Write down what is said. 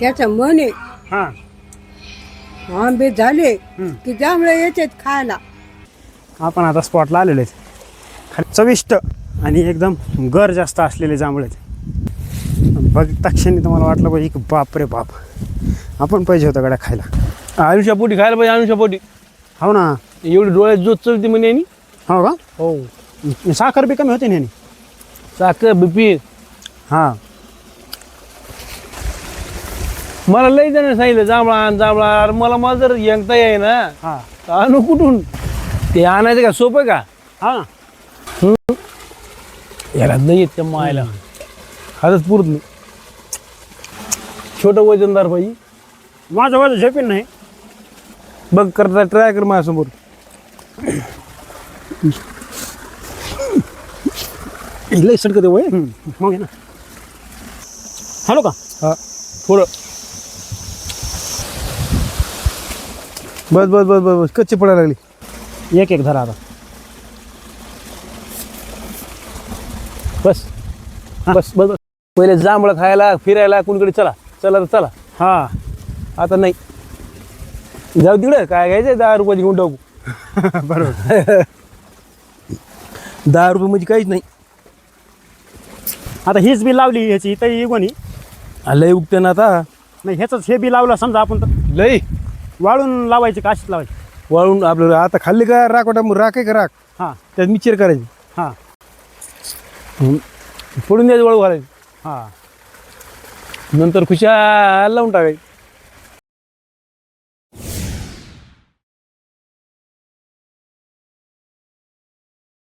त्याचं मन आहे हा आंबे झाले की त्यामुळे येतात खायला. आपण आता स्पॉटला आलेलो आहेत. खाली चविष्ट आणि एकदम गर जास्त असलेले जांभळे आहेत. बघता क्षणी तुम्हाला वाटलं पाहिजे की बाप रे बाप आपण पाहिजे होतं गड्या खायला. आयुष्या पोटी खायला पाहिजे, आयुष्या पोटी. हो ना. एवढी डोळ्यात जोत चलती म्हणे यांनी. हो का. हो, साखर बी कमी होते ना ह्यानी. साखर बीपी. हां मला लई जण सांगितलं जांभळा आण जांभळा. अरे मला जर यंगता आहे ना हां आणू कुठून? ते आणायचं का सोपं का? हां याला नाही येत त्या मायला. हातच पुरत नाही. छोटं वजनदार पाहिजे. माझं वजन झेपेन नाही. बघ करता ट्राय कर माझ्यासमोर. लई सडकते वय. मग आहे ना. हॅलो का. हा थोडं. बस बस बस बस बस कच्ची पडायला लागली. एक एक धरा आता. बस बस बस बस. पहिले जांभळं खायला फिरायला कुणीकडे चला चला तर चला. हां आता नाही. जाऊ तिकडे काय घ्यायचं 10 रुपयाची घेऊन टाकू. बरोबर. 10 रुपये म्हणजे काहीच नाही. आता हीच बी लावली ह्याची इथं इगोनी. लय उगते ना आता. नाही ह्याचंच हे बी लावलं समजा आपण तर लय वाळून लावायची का अशीच लावायची. वाळून आपल्याला आता खाल्ली का राख राख आहे का राख हां त्यात मिक्सर करायची. हां फोडून द्यायचं वाळू घालायची. हां नंतर खुशाल लावून टाकायची.